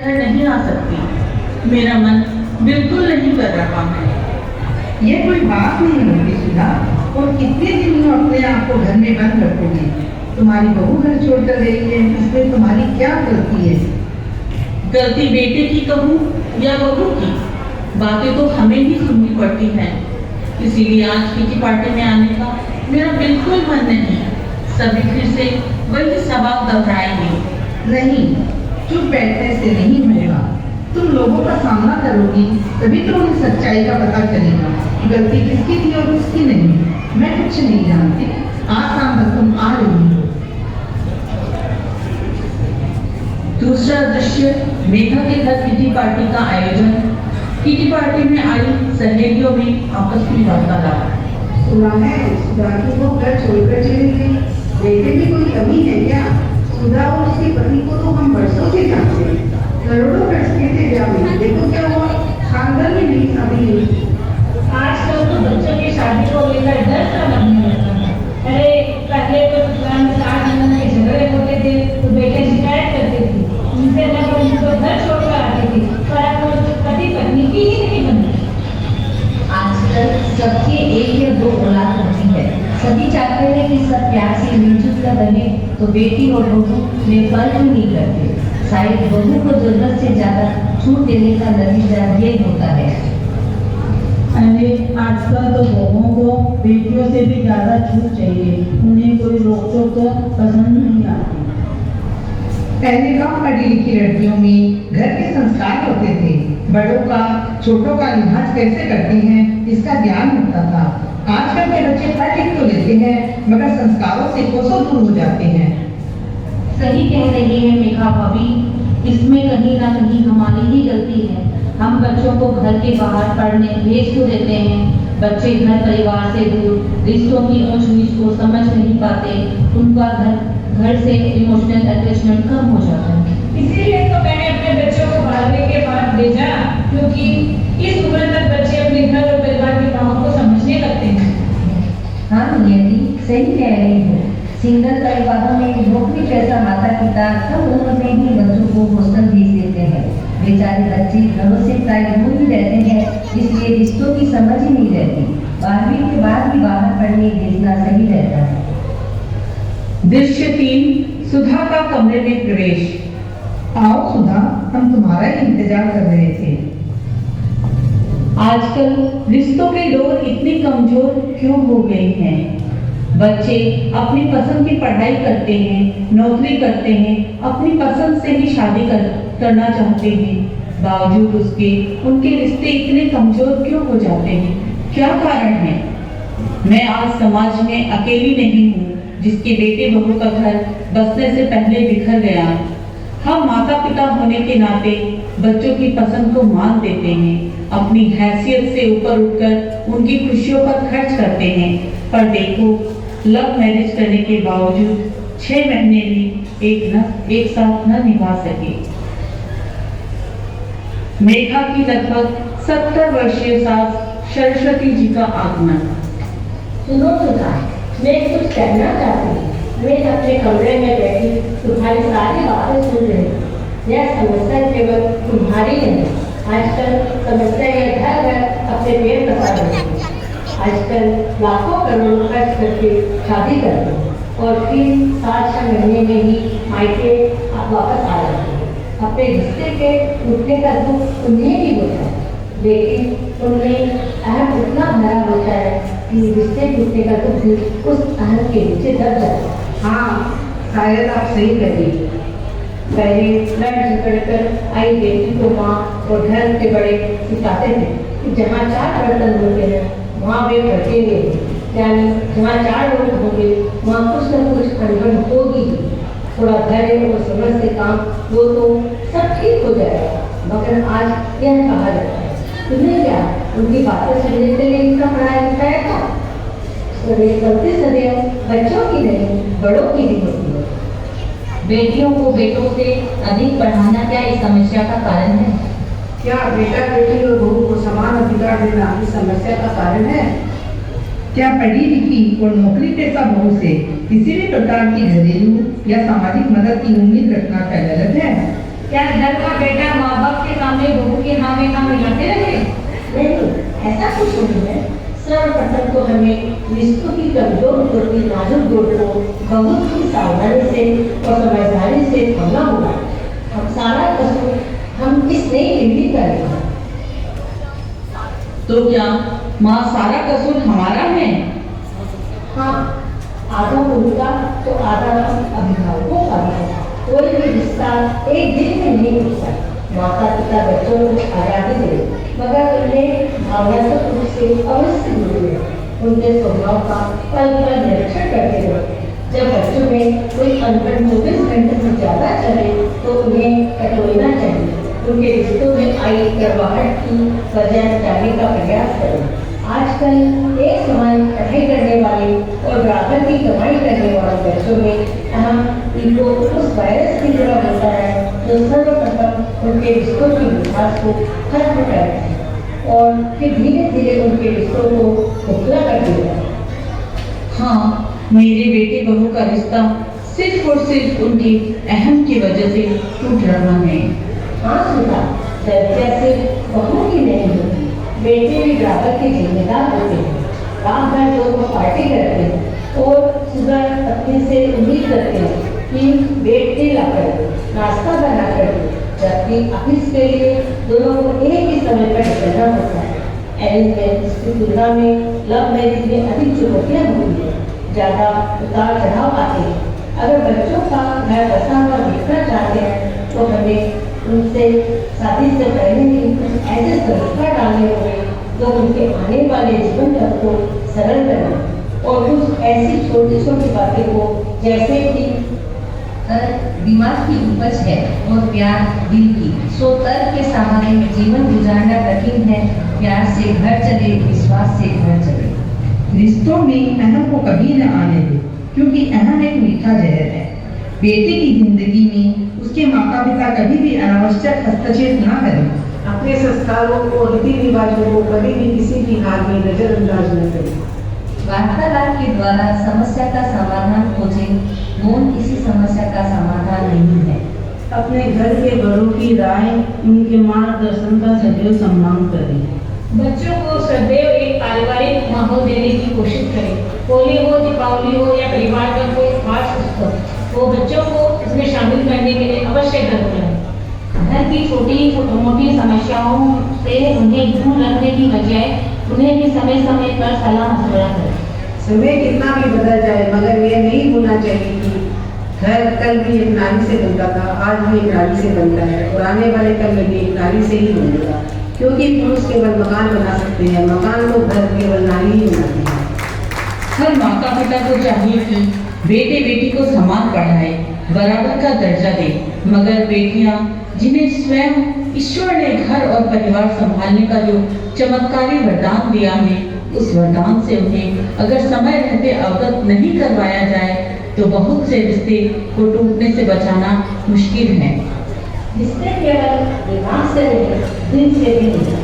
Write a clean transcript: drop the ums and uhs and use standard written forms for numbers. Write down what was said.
घर नहीं आ सकती। मेरा मन बिल्कुल नहीं कर रहा है। ये कोई बात नहीं होती सुधा। और कितने दिन तुम अपने आप को घर में बंद रखोगी? तुम्हारी बहू घर छोड़कर गई है, इसमें तुम्हारी क्या गलती है? गलती बेटे की कहूँ या बहू की, बातें तो हमें ही सुननी पड़ती है। इसीलिए आज किटी पार्टी में आने का मेरा बिल्कुल मन नहीं। सभी फिर से वही सबक दोहराएंगे। नहीं, चुप बैठने से नहीं होगा। तुम लोगों का सामना करोगी तभी तो उन्हें सच्चाई का पता चलेगा। गलती किसकी थी और किसकी नहीं, मैं कुछ नहीं जानती। आज शाम तक तुम आ रही हो। दूसरा दृश्य, मेघा के घर किटी पार्टी का आयोजन। किटी पार्टी में आई सहेलियों में आपस में वार्तालाप। सुना है सुधा की वो घर छोड़कर चली गई। बेटे में कोई कमी है क्या? सुधा और उसके पति को तो हम वर्षों से जानते हैं। करोड़ों खर्च किए थे ब्याह में, देखो क्या हुआ। खानदान में नहीं शादी हुई। आजकल तो बच्चों की शादी को लेकर डर सा लगने लगा है। अरे पहले तो ससुराल में 4 जनों के झगड़े होते थे तो बेटे शिकायत करते थे, उनसे जब उनको घर छोड़कर आते थे, पर अब पति पत्नी की ही नहीं बनती। आजकल सबके 1 या 2 औलाद होती है। सभी चाहते हैं कि सब प्यार से मिलजुल कर रहे, तो बेटी और बहू में फर्क ही नहीं करते। शायद बहू को जरूरत से ज्यादा छूट देने का नतीजा ये होता है। अरे आजकल तो बहुओं को बेटियों से भी ज्यादा छूट चाहिए। उन्हें कोई रोक टोक तो पसंद नहीं आती। पहले कम पढ़ी लिखी लड़कियों में घर के संस्कार होते थे। बड़ों का छोटों का लिहाज कैसे करते हैं इसका ज्ञान होता था। आजकल के बच्चे पढ़ लिख तो लेते हैं मगर संस्कारों से कोसों दूर हो जाते हैं। सही कह रही है मेघा भाभी, इसमें कहीं ना कहीं हमारी ही गलती है। हम बच्चों को घर के बाहर पढ़ने भेज तो देते हैं, बच्चे घर परिवार से दूर रिश्तों की ऊंच नीच को समझ नहीं पाते। उनका घर से इमोशनल अटैचमेंट कम हो जाता है। इसीलिए तो मैंने अपने बच्चों को 12वीं के बाद भेजा, क्योंकि इस उम्र तक बच्चे अपने घर और परिवार के कामों को समझने लगते हैं। हाँ नियति, सही कह रही हो। सिंगल परिवारों में नौकरी पैसा माता पिता कम उम्र में ही बच्चों को हॉस्टल भेज देते हैं। बेचारे बच्चे घरों से प्राय दूर ही रहते हैं, इसलिए रिश्तों की समझ ही नहीं रहती। 12वीं के बाद भी बाहर पढ़ने भेजना सही रहता है। दृश्य 3, सुधा का कमरे में प्रवेश। आओ सुधा, हम तुम्हारा ही इंतजार कर रहे थे। आजकल रिश्तों के डोर इतनी कमजोर क्यों हो गई हैं? बच्चे अपनी पसंद की पढ़ाई करते हैं, नौकरी करते हैं, अपनी पसंद से ही शादी करना चाहते हैं। बावजूद उसके उनके रिश्ते इतने कमजोर क्यों हो जाते हैं? क्या कारण है? मैं आज समाज में अकेली नहीं हूँ जिसके बेटे बहू का घर बसने से पहले बिखर गया। हम माता पिता होने के नाते बच्चों की पसंद को मान देते हैं, अपनी हैसियत से ऊपर उठकर उनकी खुशियों पर खर्च करते हैं। पर देखो, लव मैरिज करने के बावजूद 6 महीने भी एक साथ न निभा सके। मेघा की लगभग 70 वर्षीय सास सरस्वती जी का आगमन। सुनो सुधा, मैं कुछ कहना चाहती हूँ। मैं अपने कमरे में बैठी तुम्हारी सारी बातें सुन रही हूँ। यह समस्या केवल तुम्हारी नहीं, आजकल समस्या यह घर घर अपने पेड़ बता रही है। आजकल लाखों करोड़ खर्च करके शादी करते हैं और फिर 7-6 महीने में ही मायके वापस आ जाते हैं। अपने रिश्ते के टूटने का दुख उन्हें भी होता है, लेकिन उनमें अहम इतना भरा होता है कि रिश्ते टूटने का दुख उस अहम के नीचे दब जाता है। हाँ, शायद आप सही करिए। पहले लड़ झगड़ कर आई बेटी को माँ और घर के बड़े सिखाते थे कि जहाँ 4 बर्तन होते हैं वहाँ वे बचेंगे, यानी जहाँ 4 लोग होंगे वहाँ कुछ न कुछ अनबन होगी। थोड़ा धैर्य और समझ से काम वो तो सब ठीक हो जाएगा। मगर आज यह कहा जाता है, तुम्हें क्या उनकी बातें सुनने के लिए इतना पढ़ाया लिखाया था? गलती सदैव बच्चों की नहीं, बड़ों की भी होती है। बेटियों को बेटों से अधिक पढ़ाना क्या इस समस्या का कारण है? क्या बेटा बेटी और बहू को समान अधिकार देना इस समस्या का कारण है? क्या पढ़ी लिखी और नौकरी पेशा बहू से किसी भी प्रकार की घरेलू या सामाजिक मदद की उम्मीद रखना क्या गलत है? क्या घर का बेटा मिलाते रहे? नहीं, ऐसा कुछ नहीं है। सर्वप्रथम तो हमें रिश्तों की कमजोर होती नाजुक जोड़ को बहुत ही सावधानी से और समझदारी से खोलना होगा। हम सारा कसूर हम इस नई पीढ़ी का है। तो क्या माँ सारा कसूर हमारा है? हाँ, आधा उनका तो आधा अभिभावकों का भी है। कोई भी रिश्ता एक दिन में नहीं उठता। माता पिता बच्चों को आज़ादी दे, मगर उन्हें भावनात्मक रूप से अवश्य जुड़े, उनके स्वभाव का पल पल निरीक्षण करते रहे। जब बच्चों में कोई अनबन 24 घंटे से ज़्यादा चले तो उन्हें टटोलना चाहिए। उनके रिश्तों में आई करवाहट की वजह जानने का प्रयास करें। आजकल एक समान पढ़ाई करने वाले और बराबर की कमाई करने वाले बच्चों में अहम इनको उस वायरस की तरह होता है जो सर्वप्रथम उनके रिश्तों की मिठास को खत्म करता है और फिर धीरे धीरे उनके रिश्तों को खोखला कर देता है। हाँ, मेरे बेटे बहू का रिश्ता सिर्फ और सिर्फ उनकी अहम की वजह से टूट रहा है। हाँ सुधा, गलतियाँ सिर्फ बहू की नहीं होती, बेटे भी बराबर के जिम्मेदार होते हैं। रात भर लोग पार्टी करते हैं और सुबह पत्नी से उम्मीद करते हैं कि बेटे लाकर नाश्ता बना कर दे, जबकि ऑफिस के लिए दोनों को एक ही समय पर निकलना होता है। अरेंज मैरिज की तुलना में लव मैरिज में अधिक चुनौतियाँ होती हैं, ज़्यादा उतार चढ़ाव आते हैं। अगर बच्चों का घर बसा हुआ देखना चाहते हैं तो हमें उनसे शादी से पहले ही कुछ ऐसे संस्कार डालने होंगे जो उनके आने वाले जीवन पथ को सरल करें और कुछ ऐसी छोटी छोटी बातें को जैसे कि दिमाग की उपज है और प्यार दिल की, सो तर्क के सहारे जीवन गुजारना कठिन है। प्यार से घर चले, विश्वास से घर चले। रिश्तों में अहम को कभी न आने दे, क्योंकि अहम एक मीठा जहर है। बेटे की जिंदगी में उसके माता पिता कभी भी अनावश्यक हस्तक्षेप न करें। अपने संस्कारों और रीति रिवाजों को कभी भी किसी भी हाल में नजरअंदाज न करें। वार्तालाप के द्वारा समस्या का समाधान खोजें, मौन किसी समस्या का समाधान नहीं है। अपने घर के बड़ों की राय, उनके मार्गदर्शन का सदैव सम्मान करें। बच्चों को सदैव एक पारिवारिक माहौल देने की कोशिश करें। होली हो, दीपावली हो या परिवार का कोई खास उत्सव, वो बच्चों को इसमें शामिल करने के लिए अवश्य घर बुलाएं। घर की छोटी मोटी समस्याओं से उन्हें दूर रखने की बजाय उन्हें भी समय समय पर सलाह मशवरा करें। समय कितना भी बदल जाए, मगर यह नहीं भूलना चाहिए कि घर कल भी एक नारी से बनता था, आज भी एक नारी से बनता है और आने वाले कल में भी एक नारी से ही बनेगा। क्योंकि पुरुष केवल मकान बना सकते हैं, मकान को घर केवल नारी ही बनाती है। हर माता पिता को चाहिए कि बेटे बेटी को समान पढ़ाए, बराबर का दर्जा दे, मगर बेटियां जिन्हें स्वयं ईश्वर ने घर और परिवार संभालने का जो चमत्कारी वरदान दिया है, उस वरदान से उन्हें अगर समय रहते अवगत नहीं करवाया जाए तो बहुत से रिश्ते को टूटने से बचाना मुश्किल है। रिश्ते केवल दिमाग से नहीं, दिल से भी नहीं।